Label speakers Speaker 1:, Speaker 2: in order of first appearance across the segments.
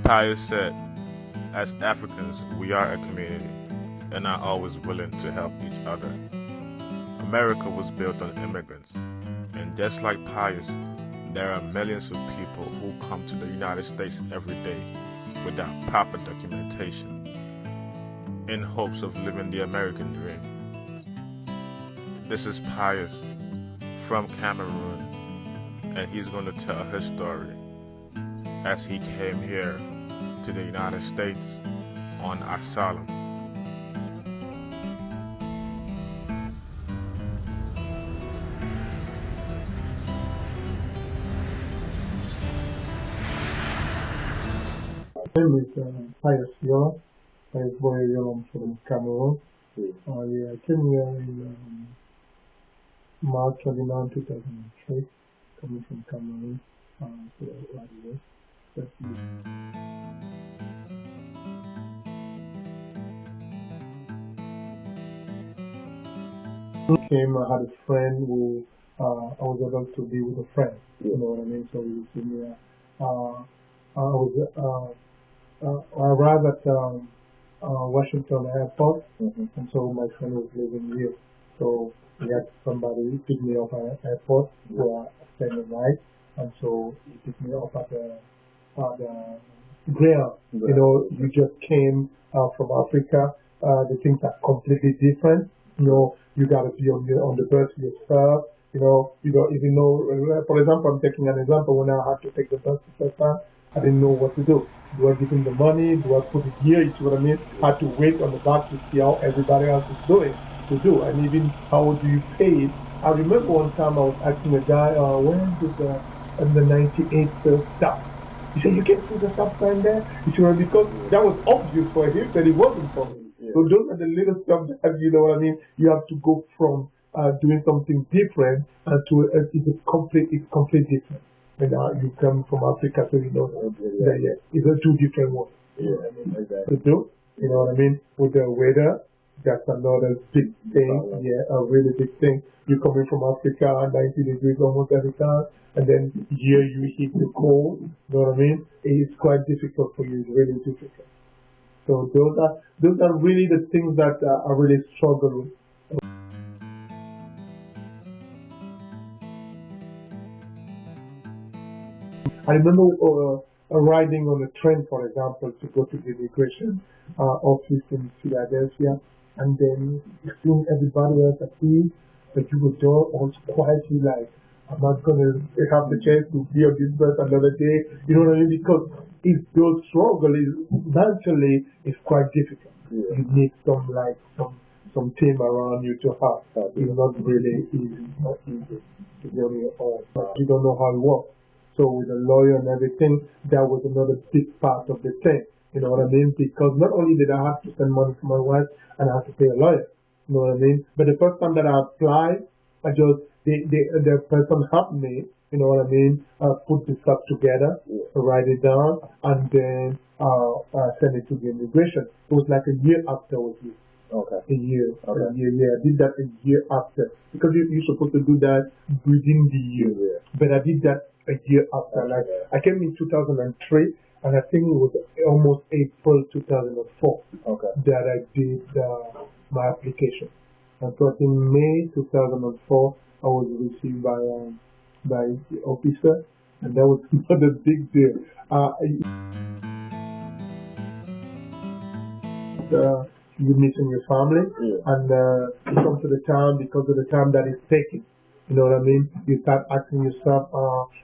Speaker 1: Pius said, as Africans, we are a community and are always willing to help each other. America was built on immigrants, and just like Pius, there are millions of people who come to the United States every day without proper documentation in hopes of living the American dream. This is Pius from Cameroon, and he's going to tell his story as he came here to the United States on asylum.
Speaker 2: My name is Pius Yola. Pius Boy Yola from Cameroon. I came here in March 29, 2003, coming from Cameroon to the US. I had a friend who I was able to be with a friend. You know what I mean? So we came here. I arrived at Washington Airport, and so my friend was living here. So we had somebody pick me up at the airport where I spent the night, and so he picked me up at the ground. You know, you just came from Africa. The things are completely different. You know, you got to be on the bus yourself. You know, you don't even know. For example, I'm taking an example. When I had to take the bus the first time, I didn't know what to do. Do I give him the money? Do I put it here? You see what I mean? I had to wait on the back to see how everybody else is doing to do. And even how do you pay it? I remember one time I was asking a guy, when did the 98 stop? He said, you can see the stop sign there? You see what I mean? Because that was obvious for him, but it wasn't for me. So those are the little stuff that, you know what I mean? You have to go from doing something different to it's completely different. And you come from Africa, so you know that it's a two different worlds. To do, you know what I mean? With the weather, that's another big thing. A really big thing. You're coming from Africa, 90 degrees almost every time, and then here you hit the cold. You know what I mean? It's quite difficult for you. It's really difficult. So those are really the things that I really struggle with. I remember riding on a train, for example, to go to the immigration office in Philadelphia, and then seeing everybody else at ease, but you were there also quietly like, I'm not going to have the chance to be on this bus another day. You know what I mean? Because if your struggle is mentally, it's quite difficult. You need some team around you to help. It's not really easy. Not easy to be on your own. But you don't know how it works. So with a lawyer and everything, that was another big part of the thing. You know what I mean? Because not only did I have to send money to my wife, and I had to pay a lawyer. You know what I mean? But the first time that I applied, the person helped me. You know what I mean? Put the stuff together, write it down, and then send it to the immigration. It was like a year after I was here.
Speaker 3: Okay.
Speaker 2: A year. I did that a year after. Because you're supposed to do that within the year. But I did that a year after. Like I came in 2003, and I think it was almost April 2004 that I did my application. And so in May 2004, I was received by the officer, and that was not a big deal. You missing your family, and you come to the town because of the time that it's taking. You know what I mean? You start asking yourself,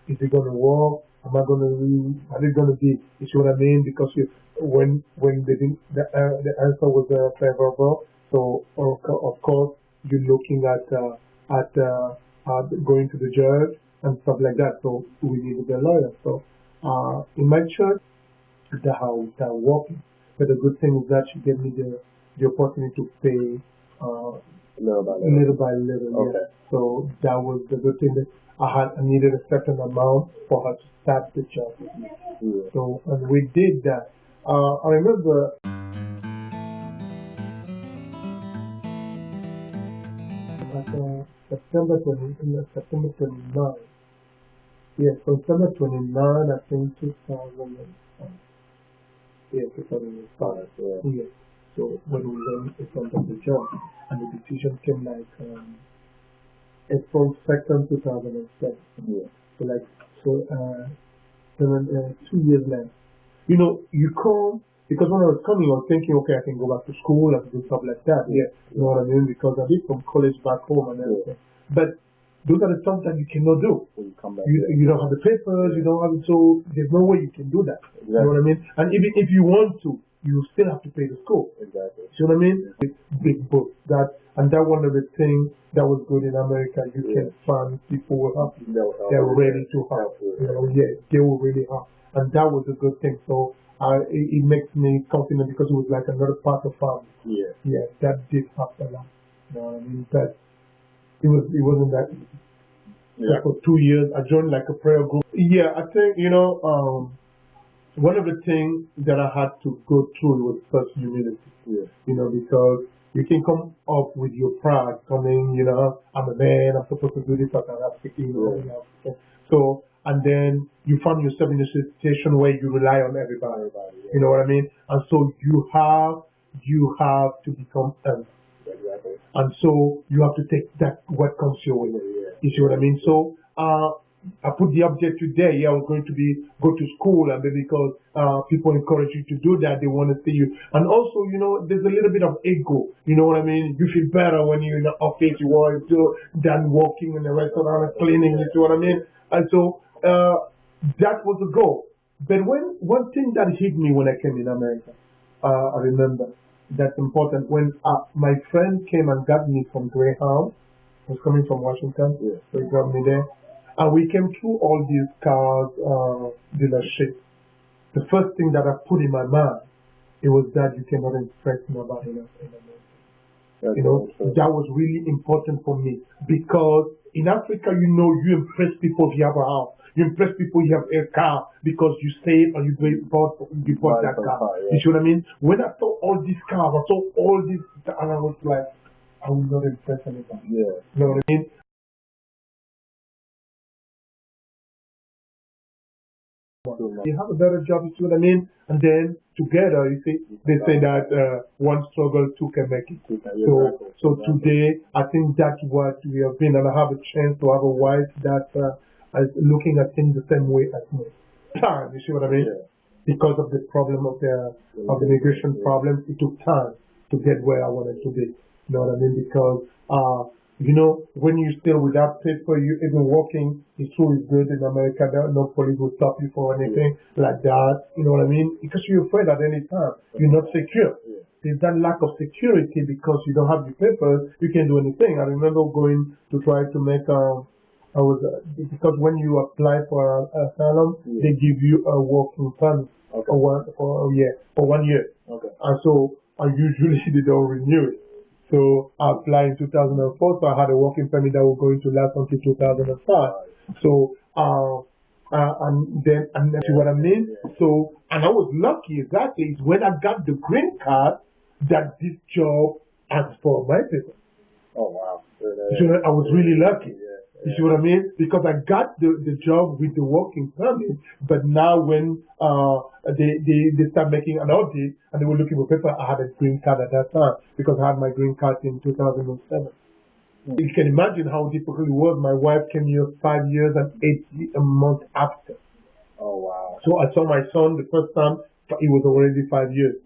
Speaker 2: is it going to work? Am I going to leave? Are it going to be? You see what I mean? Because when the answer was favorable, so of course you're looking at going to the judge and stuff like that. So we needed a lawyer. So in my church, that's how we started working. But the good thing is that she gave me the opportunity to pay little by little.
Speaker 3: Okay.
Speaker 2: So that was the good thing, that I needed a certain amount for her to start the job with me. So and we did that. I remember at September 29. Yes, September 29, I think 2005. Yeah, 2005. Yeah. So when we went in front of the judge, and the decision came like April 2nd, 2007.
Speaker 3: Yeah.
Speaker 2: So like, so 2 years left. You know, you come, because when I was coming, I was thinking, okay, I can go back to school, I can do stuff like that. Yeah. You know what I mean? Because I did from college back home and everything. But those are the stuff that you cannot do.
Speaker 3: When you come back,
Speaker 2: You don't have the papers, you don't have it, so there's no way you can do that.
Speaker 3: Exactly.
Speaker 2: You know what I mean? And even if you want to, you still have to pay the school.
Speaker 3: Exactly.
Speaker 2: You know what I mean? It's big book. And that one of the things that was good in America, you can find people who help you. They're ready to help. You know, they will really help. And that was a good thing. So it makes me confident because it was like another part of family.
Speaker 3: Yeah.
Speaker 2: Yeah, that did help a lot. You know what I mean? But it wasn't that easy.
Speaker 3: Yeah.
Speaker 2: So for 2 years, I joined like a prayer group. Yeah, I think, you know, one of the things that I had to go through was first humility.
Speaker 3: Yeah.
Speaker 2: You know, because you can come up with your pride, coming, you know, I'm a man, I'm supposed to do this, I'm not speaking, you know. So, and then you find yourself in a situation where you rely on everybody. You know what I mean? And so you have to become humble.
Speaker 3: Exactly.
Speaker 2: And so you have to take that what comes your way. You see what I mean? So I put the objective there. Yeah, I was going to go to school, and then because people encourage you to do that, they want to see you. And also, you know, there's a little bit of ego. You know what I mean? You feel better when you're in the office, you want to than working in the restaurant and cleaning. You see what I mean? And so that was the goal. But one thing that hit me when I came in America, I remember. That's important. When my friend came and got me from Greyhound, I was coming from Washington, so he got me there, and we came through all these cars dealerships. The first thing that I put in my mind, it was that you cannot impress nobody else in America. You know, that was really important for me because in Africa, you know, you impress people if you have a house. You impress people you have a car because you save and you bought that car. You see what I mean? When I saw all these cars, I saw all these, and I was like, I will not impress anybody.
Speaker 3: Yeah.
Speaker 2: You know what I mean? You have a better job, you see what I mean? And then together, you see, they say that one struggle, two can make it. So today, I think that's what we have been, and I have a chance to have a wife that is looking at things the same way as me. Time, you see what I mean?
Speaker 3: Yeah.
Speaker 2: Because of the problem of the immigration problem, it took time to get where I wanted to be. You know what I mean? Because you know, when you're still without paper, you even walking, it's true, it's good in America, no police will stop you for anything like that. You know what I mean? Because you're afraid at any time. You're not secure. There's that lack of security because you don't have the papers, you can't do anything. I remember going to try to make because when you apply for asylum, they give you a working permit for 1 year.
Speaker 3: Okay.
Speaker 2: And so usually they don't renew it. So I applied in 2004, so I had a working permit that was going to last until 2005. So, and see what I mean? So, and I was lucky, exactly, it's when I got the green card that this job asked for my paper.
Speaker 3: Oh, wow.
Speaker 2: So I was really lucky. You see what I mean? Because I got the job with the working permit, but now when they start making an audit and they were looking for paper, I had a green card at that time because I had my green card in 2007. You can imagine how difficult it was. My wife came here 5 years and 8 months after.
Speaker 3: Oh, wow.
Speaker 2: So I saw my son the first time, it was already 5 years.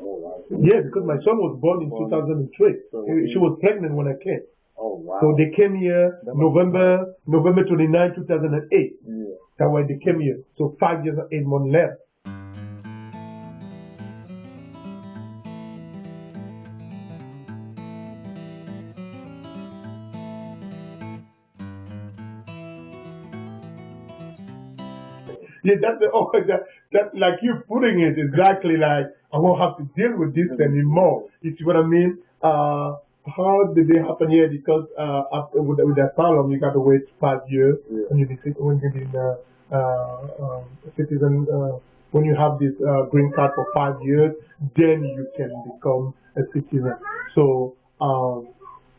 Speaker 3: Oh, wow.
Speaker 2: Yeah, because my son was born in 2003. She was pregnant when I came.
Speaker 3: Oh, wow.
Speaker 2: So they came here November 29, 2008.
Speaker 3: Yeah.
Speaker 2: That's why they came here. So 5 years and 8 months left. Yeah, that's like you putting it exactly like I won't have to deal with this anymore. You see what I mean? How did it happen here? Because after with the asylum, you got to wait 5 years, and you become citizen. When you have this green card for 5 years, then you can become a citizen. So,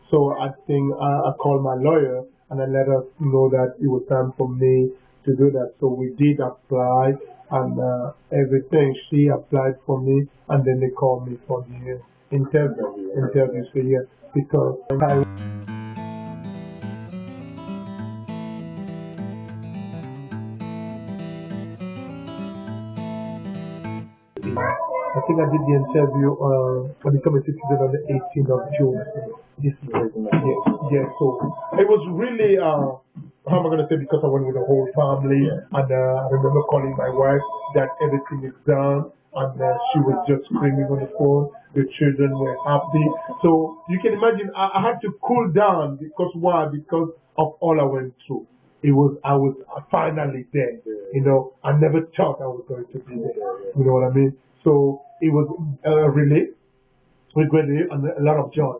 Speaker 2: so I think I called my lawyer and I let her know that it was time for me to do that. So we did apply, and everything. She applied for me, and then they called me for the interview. So yeah, because I think I did the interview when it comes to citizen on the 18th of June this year. Yeah, so it was really, how am I going to say, because I went with the whole family, and I remember calling my wife that everything is done, and she was just screaming on the phone. The children were happy. So you can imagine I had to cool down because why? Because of all I went through. I was finally there. You know, I never thought I was going to be there. You know what I mean? So it was a relief, with great relief, and a lot of joy.